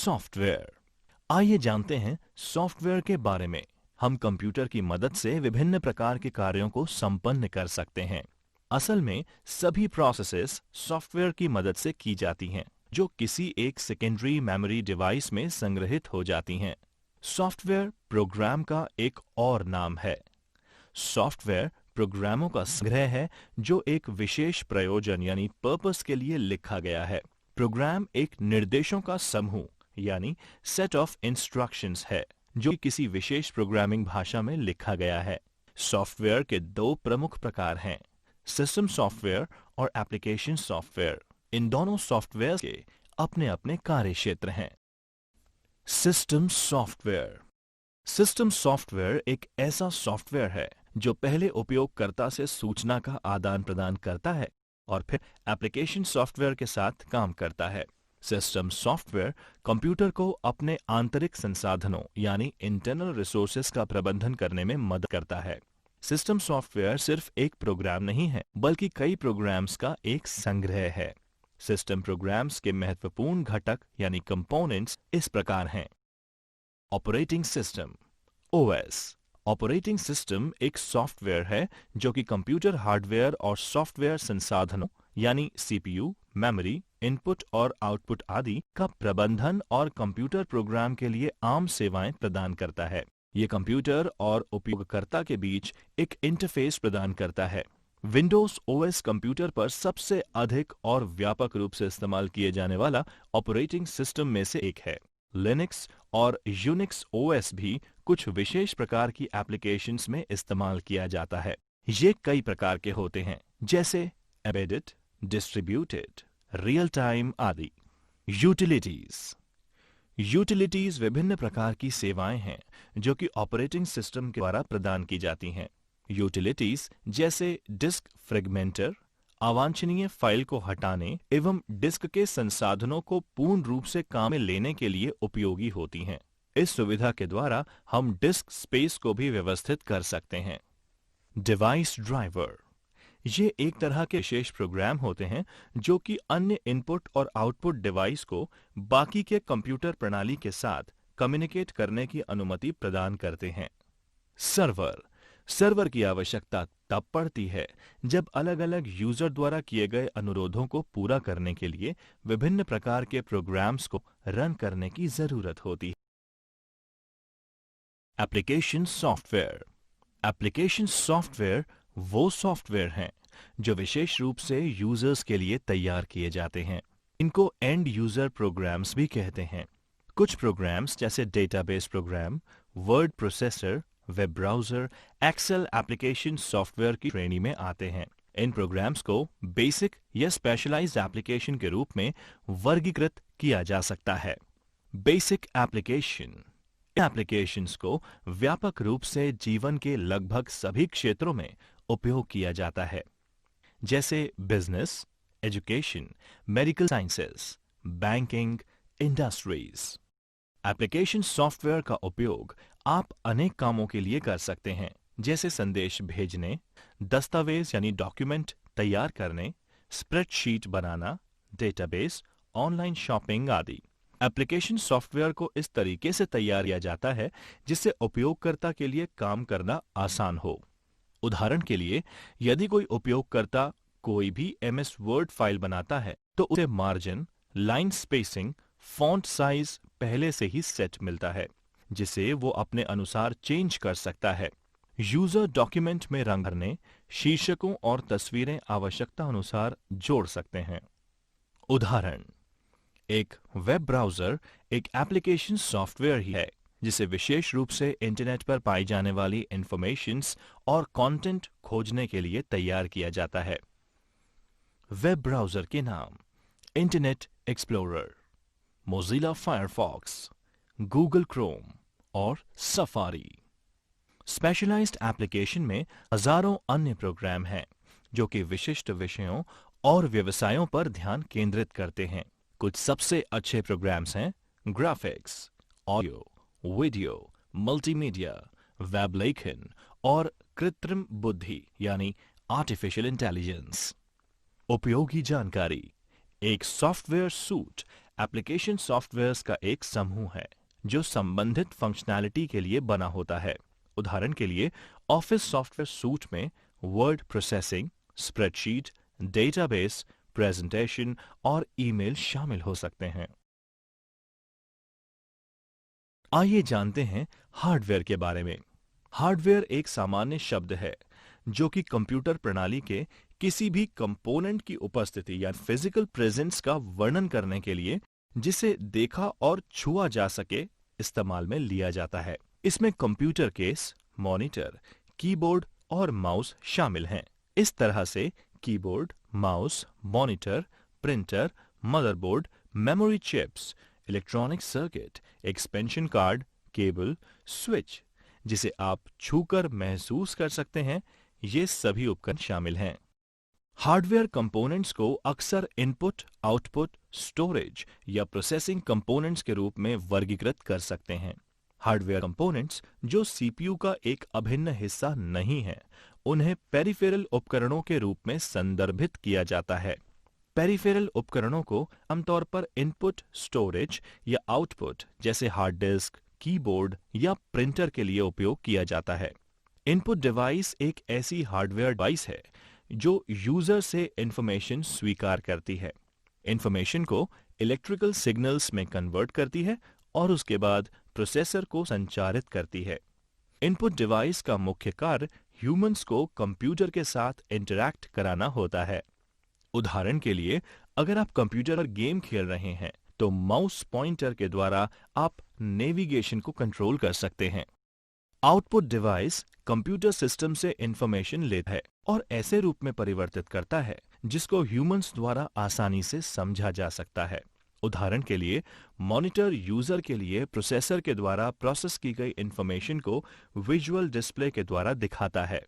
Software. आइए जानते हैं सॉफ्टवेयर के बारे में। हम कंप्यूटर की मदद से विभिन्न प्रकार के कार्यों को संपन्न कर सकते हैं। असल में सभी प्रोसेसेस सॉफ्टवेयर की मदद से की जाती हैं, जो किसी एक सेकेंडरी मेमोरी डिवाइस में संग्रहित हो जाती हैं। सॉफ्टवेयर प्रोग्राम का एक और नाम है। सॉफ्टवेयर प्रोग्रामों का संग्रह है जो एक विशेष प्रयोजन यानी पर्पस के लिए लिखा गया है। प्रोग्राम एक निर्देशों का समूह यानी सेट ऑफ इंस्ट्रक्शंस है जो किसी विशेष प्रोग्रामिंग भाषा में लिखा गया है। सॉफ्टवेयर के दो प्रमुख प्रकार हैं, सिस्टम सॉफ्टवेयर और एप्लीकेशन सॉफ्टवेयर। इन दोनों सॉफ्टवेयर के अपने अपने कार्य क्षेत्र हैं। System software. सिस्टम सॉफ्टवेयर एक ऐसा सॉफ्टवेयर है जो पहले उपयोगकर्ता से सूचना का आदान प्रदान करता है और फिर एप्लीकेशन सॉफ्टवेयर के साथ काम करता है। सिस्टम सॉफ्टवेयर कंप्यूटर को अपने आंतरिक संसाधनों यानी इंटरनल रिसोर्सेज का प्रबंधन करने में मदद करता है। सिस्टम सॉफ्टवेयर सिर्फ एक प्रोग्राम नहीं है, बल्कि कई प्रोग्राम्स का एक संग्रह है। सिस्टम प्रोग्राम्स के महत्वपूर्ण घटक यानी कंपोनेंट्स इस प्रकार हैं। Operating system OS. Operating system एक सॉफ्टवेयर है जो कि कंप्यूटर हार्डवेयर और सॉफ्टवेयर संसाधनों यानी सीपीयू, मेमोरी, इनपुट और आउटपुट आदि का प्रबंधन और कंप्यूटर प्रोग्राम के लिए आम सेवाएं प्रदान करता है। ये कंप्यूटर और उपयोगकर्ता के बीच एक इंटरफेस प्रदान करता है। विंडोज ओएस कंप्यूटर पर सबसे अधिक और व्यापक रूप से इस्तेमाल किए जाने वाला ऑपरेटिंग सिस्टम में से एक है। लिनक्स और यूनिक्स ओएस भी कुछ विशेष प्रकार की एप्लीकेशंस में इस्तेमाल किया जाता है। ये कई प्रकार के होते हैं, जैसे एम्बेडेड, डिस्ट्रीब्यूटेड, रियल टाइम आदि। यूटिलिटीज। यूटिलिटीज विभिन्न प्रकार की सेवाएं हैं जो कि ऑपरेटिंग सिस्टम के द्वारा प्रदान की जाती हैं। यूटिलिटीज जैसे डिस्क फ्रेगमेंटर, अवांछनीय फाइल को हटाने एवं डिस्क के संसाधनों को पूर्ण रूप से काम में लेने के लिए उपयोगी होती हैं। इस सुविधा के द्वारा हम डिस्क स्पेस को भी व्यवस्थित कर सकते हैं। Device driver. ये एक तरह के विशेष प्रोग्राम होते हैं जो कि अन्य इनपुट और आउटपुट डिवाइस को बाकी के कंप्यूटर प्रणाली के साथ कम्युनिकेट करने की अनुमति प्रदान करते हैं। सर्वर। सर्वर की आवश्यकता तब पड़ती है जब अलग-अलग यूजर द्वारा किए गए अनुरोधों को पूरा करने के लिए विभिन्न प्रकार के प्रोग्राम्स को रन करने की जरूरत होती है। Application software. एप्लीकेशन सॉफ्टवेयर वो सॉफ्टवेयर हैं जो विशेष रूप से यूजर्स के लिए तैयार किए जाते हैं। इनको एंड यूजर प्रोग्राम्स भी कहते हैं। कुछ प्रोग्राम्स जैसे database program, word processor, web browser, Excel application software की श्रेणी में आते हैं। इन प्रोग्राम्स को बेसिक या स्पेशलाइज्ड एप्लीकेशन के रूप में वर्गीकृत किया जा सकता है। Basic application. एप्लीकेशंस को व्यापक रूप से जीवन के लगभग सभी क्षेत्रों में उपयोग किया जाता है, जैसे business, education, medical sciences, banking, industries. Application software का उपयोग आप अनेक कामों के लिए कर सकते हैं, जैसे संदेश भेजने, दस्तावेज यानी डॉक्यूमेंट तैयार करने, स्प्रेडशीट बनाना, डेटाबेस, ऑनलाइन शॉपिंग आदि। एप्लीकेशन सॉफ्टवेयर को इस तरीके से तैयार किया जाता है जिससे उपयोगकर्ता के लिए काम करना आसान हो। उदाहरण के लिए, यदि कोई उपयोगकर्ता कोई भी एमएस वर्ड फाइल बनाता है तो उसे margin, line spacing, font size पहले से ही सेट मिलता है जिसे वो अपने अनुसार चेंज कर सकता है। यूजर डॉक्यूमेंट में रंग भरने, शीर्षकों और तस्वीरें आवश्यकता अनुसार जोड़ सकते हैं। उदाहरण, एक वेब ब्राउजर एक एप्लीकेशन सॉफ्टवेयर ही है जिसे विशेष रूप से इंटरनेट पर पाई जाने वाली इंफॉर्मेशंस और कंटेंट खोजने के लिए तैयार किया जाता है। वेब ब्राउजर के नाम: internet explorer, Mozilla Firefox, Google Chrome और सफारी। स्पेशलाइज्ड एप्लीकेशन में हजारों अन्य प्रोग्राम हैं जो कि विशिष्ट विषयों और व्यवसायों पर ध्यान केंद्रित करते हैं। कुछ सबसे अच्छे प्रोग्राम्स हैं graphics, audio, video, multimedia, web लेखन और कृत्रिम बुद्धि यानी आर्टिफिशियल इंटेलिजेंस। उपयोगी जानकारी: एक सॉफ्टवेयर सूट एप्लीकेशन सॉफ्टवेयर्स का एक समूह है जो संबंधित फंक्शनैलिटी के लिए बना होता है। उदाहरण के लिए ऑफिस सॉफ्टवेयर सूट में word processing, spreadsheet, database, presentation और ईमेल शामिल हो सकते हैं। आइए जानते हैं हार्डवेयर के बारे में। हार्डवेयर एक सामान्य शब्द है जो कि कंप्यूटर प्रणाली के किसी भी कंपोनेंट की उपस्थिति या फिजिकल प्रेजेंस का वर्णन करने के लिए जिसे देखा और छुआ जा सके इस्तेमाल में लिया जाता है। इसमें कंप्यूटर केस, मॉनिटर, कीबोर्ड और माउस शामिल हैं। इस तरह से keyboard, mouse, monitor, printer, motherboard, memory chips, electronic circuit, expansion card, cable, switch जिसे आप छूकर महसूस कर सकते हैं, ये सभी उपकरण शामिल हैं। हार्डवेयर कंपोनेंट्स को अक्सर इनपुट, आउटपुट, स्टोरेज या प्रोसेसिंग कंपोनेंट्स के रूप में वर्गीकृत कर सकते हैं। हार्डवेयर कंपोनेंट्स जो सीपीयू का एक अभिन्न हिस्सा नहीं है, उन्हें पेरिफेरल उपकरणों के रूप में संदर्भित किया जाता है। पेरिफेरल उपकरणों को आमतौर पर इनपुट, स्टोरेज या आउटपुट जैसे हार्ड डिस्क, कीबोर्ड या प्रिंटर के लिए उपयोग किया जाता है। इनपुट डिवाइस एक ऐसी हार्डवेयर डिवाइस है जो यूजर से इंफॉर्मेशन स्वीकार करती है, इंफॉर्मेशन को इलेक्ट्रिकल सिग्नल्स में कन्वर्ट करती है और उसके बाद प्रोसेसर को संचारित करती है। इनपुट डिवाइस का मुख्य कार्य ह्यूमंस को कंप्यूटर के साथ इंटरैक्ट कराना होता है। उदाहरण के लिए, अगर आप कंप्यूटर पर गेम खेल रहे हैं तो माउस पॉइंटर के द्वारा आप नेविगेशन को कंट्रोल कर सकते हैं। आउटपुट डिवाइस कंप्यूटर सिस्टम से इंफॉर्मेशन लेता है और ऐसे रूप में परिवर्तित करता है जिसको ह्यूमंस द्वारा आसानी से समझा जा सकता है। उदाहरण के लिए, मॉनिटर यूजर के लिए प्रोसेसर के द्वारा प्रोसेस की गई इंफॉर्मेशन को विजुअल डिस्प्ले के द्वारा दिखाता है।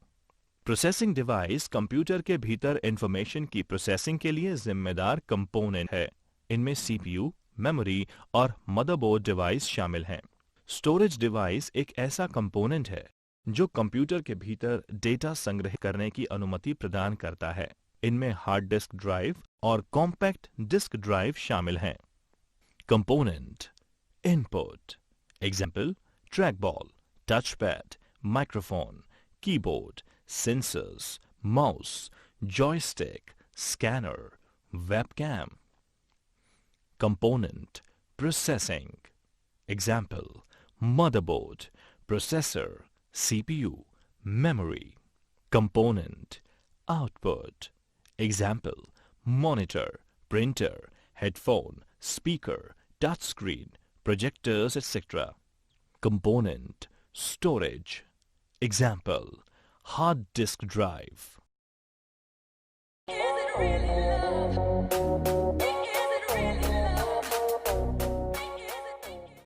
प्रोसेसिंग डिवाइस कंप्यूटर के भीतर इंफॉर्मेशन की प्रोसेसिंग के लिए जिम्मेदार कंपोनेंट है। इनमें सीपीयू, मेमोरी और मदरबोर्ड डिवाइस शामिल हैं। स्टोरेज डिवाइस एक ऐसा कंपोनेंट है जो कंप्यूटर के भीतर डेटा संग्रहित करने की अनुमति प्रदान करता है। इनमें हार्ड डिस्क ड्राइव और कॉम्पैक्ट डिस्क ड्राइव शामिल हैं। Component input example track ball, touch pad, microphone, keyboard, sensors, mouse, joystick, scanner, webcam. Component processing. Example: motherboard, processor, CPU, memory. Component output. Example: monitor, printer, headphone, speaker, touchscreen, projectors, etc. Component storage. Example: hard disk drive. Is it really love?